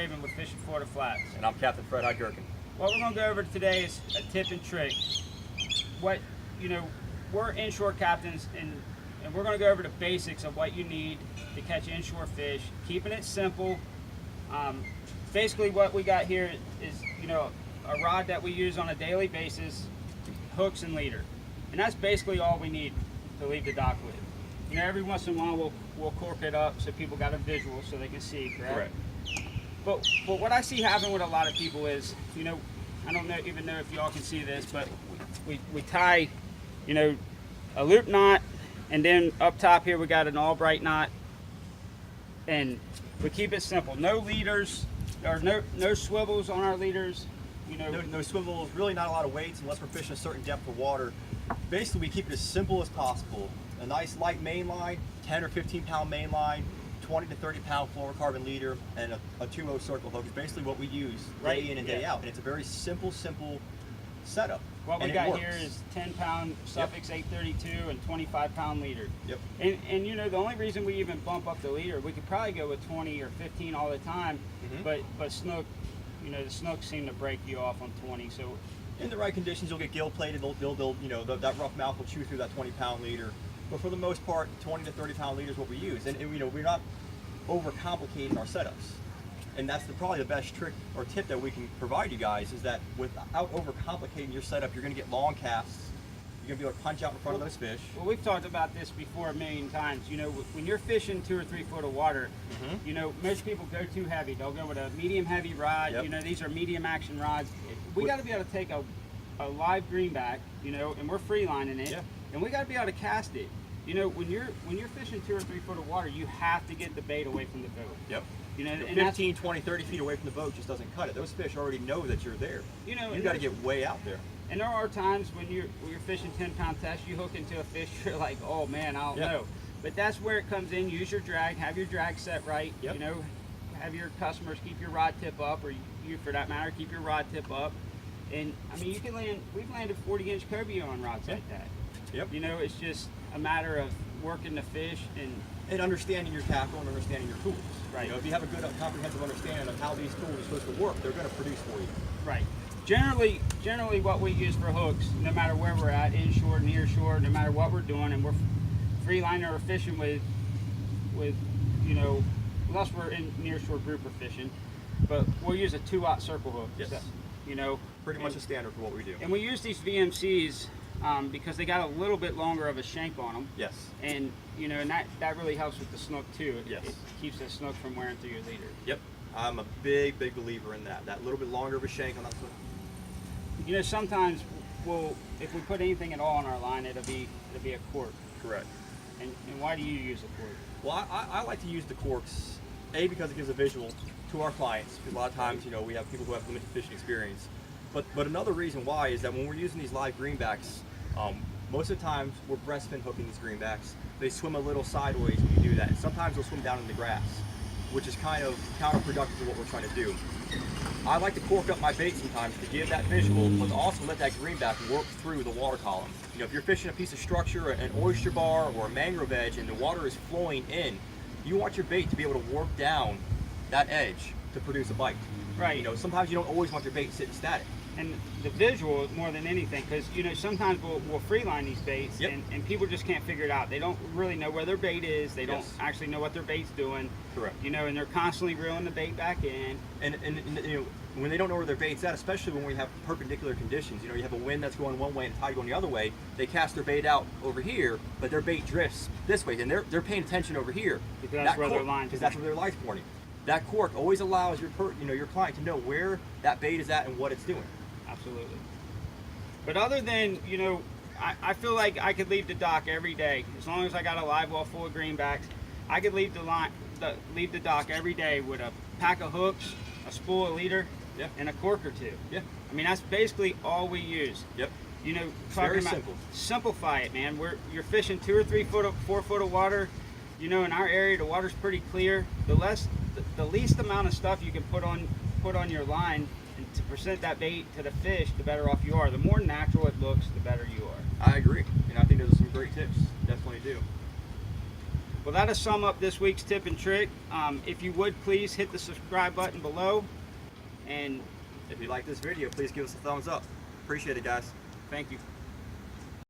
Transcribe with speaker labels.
Speaker 1: Raven with Fishing Florida Flats.
Speaker 2: And I'm Captain Fred Higurkin.
Speaker 1: What we're going to go over today is a tip and trick. What, we're inshore captains, and we're going to go over the basics of what you need to catch inshore fish, keeping it simple. Basically what we got here is, a rod that we use on a daily basis, hooks and leader. And that's basically all we need to leave the dock with. Every once in a while we'll cork it up so people got a visual so they can see, correct? But what I see happen with a lot of people is, I don't even know if y'all can see this, but we tie, a loop knot, and then up top here we got an Albright knot, and we keep it simple. No leaders, or no swivels on our leaders.
Speaker 2: No swivels, really not a lot of weights unless we're fishing a certain depth of water. Basically, we keep it as simple as possible. A nice light main line, 10 or 15 pound main line, 20 to 30 pound fluorocarbon leader, and a 2-0 circle hook is basically what we use day in and day out. And it's a very simple setup.
Speaker 1: What we got here is 10 pound Sufix 832 and 25 pound leader.
Speaker 2: Yep.
Speaker 1: And the only reason we even bump up the leader, we could probably go with 20 or 15 all the time, but snook, the snooks seem to break you off on 20. So
Speaker 2: in the right conditions, you'll get gill plated. That rough mouth will chew through that 20 pound leader. But for the most part, 20 to 30 pound leader is what we use. And we're not overcomplicating our setups. And that's probably the best trick or tip that we can provide you guys, is that without overcomplicating your setup, you're going to get long casts. You're going to be able to punch out in front of those fish.
Speaker 1: Well, we've talked about this before a million times. When you're fishing 2 or 3 foot of water, most people go too heavy. They'll go with a medium heavy rod.
Speaker 2: Yep.
Speaker 1: These are medium action rods. We got to be able to take a live greenback, and we're free lining it, and we got to be able to cast it. When you're fishing 2 or 3 foot of water, you have to get the bait away from the boat.
Speaker 2: Yep.
Speaker 1: And
Speaker 2: 15, 20, 30 feet away from the boat just doesn't cut it. Those fish already know that you're there. You got to get way out there.
Speaker 1: And there are times when you're fishing 10 pound test, you hook into a fish, you're like, oh man, I don't know. But that's where it comes in. Use your drag, have your drag set right. Have your customers keep your rod tip up, or you for that matter, keep your rod tip up. And I mean, we've landed 40-inch cobia on rods like that.
Speaker 2: Yep.
Speaker 1: It's just a matter of working the fish
Speaker 2: and understanding your tackle and understanding your tools.
Speaker 1: Right.
Speaker 2: If you have a good comprehensive understanding of how these tools are supposed to work, they're going to produce for you.
Speaker 1: Right. Generally what we use for hooks, no matter where we're at, inshore, near shore, no matter what we're doing, and we're free lining or fishing with unless we're in near shore grouper fishing, but we'll use a 2-aught circle hook.
Speaker 2: Yes. Pretty much a standard for what we do.
Speaker 1: And we use these VMCs because they got a little bit longer of a shank on them.
Speaker 2: Yes.
Speaker 1: And and that really helps with the snook too.
Speaker 2: Yes.
Speaker 1: It keeps the snook from wearing through your leader.
Speaker 2: Yep. I'm a big believer in that. That little bit longer of a shank on that snook.
Speaker 1: Sometimes if we put anything at all on our line, it'll be a cork.
Speaker 2: Correct.
Speaker 1: And why do you use a cork?
Speaker 2: Well, I like to use the corks, A, because it gives a visual to our clients. Because a lot of times, we have people who have limited fishing experience. But another reason why is that when we're using these live greenbacks, most of the times we're breastfin hooking these greenbacks. They swim a little sideways when you do that. And sometimes they'll swim down in the grass, which is kind of counterproductive to what we're trying to do. I like to cork up my bait sometimes to give that visual, but to also let that greenback work through the water column. If you're fishing a piece of structure, an oyster bar or a mangrove edge, and the water is flowing in, you want your bait to be able to work down that edge to produce a bite.
Speaker 1: Right.
Speaker 2: Sometimes you don't always want your bait sitting static.
Speaker 1: And the visual more than anything, because sometimes we'll free line these baits, and people just can't figure it out. They don't really know where their bait is. They don't actually know what their bait's doing.
Speaker 2: Correct.
Speaker 1: And they're constantly reeling the bait back in.
Speaker 2: And when they don't know where their bait's at, especially when we have perpendicular conditions, you have a wind that's going one way and a tide going the other way, they cast their bait out over here, but their bait drifts this way, and they're paying attention over here.
Speaker 1: Because that's where their line's
Speaker 2: because that's where their line's pointing. That cork always allows your client to know where that bait is at and what it's doing.
Speaker 1: Absolutely. But other than, I feel like I could leave the dock every day. As long as I got a live well full of greenbacks, I could leave the dock every day with a pack of hooks, a spool of leader, and a cork or two.
Speaker 2: Yeah.
Speaker 1: I mean, that's basically all we use.
Speaker 2: Yep.
Speaker 1: Talking
Speaker 2: very
Speaker 1: about
Speaker 2: simple.
Speaker 1: Simplify it, man. You're fishing 2 or 3 foot, 4 foot of water. In our area, the water's pretty clear. The least amount of stuff you can put on your line and to present that bait to the fish, the better off you are. The more natural it looks, the better you are.
Speaker 2: I agree. I think those are some great tips. Definitely do.
Speaker 1: Well, that'll sum up this week's tip and trick. If you would please hit the subscribe button below, and
Speaker 2: If you like this video, please give us a thumbs up. Appreciate it, guys.
Speaker 1: thank you.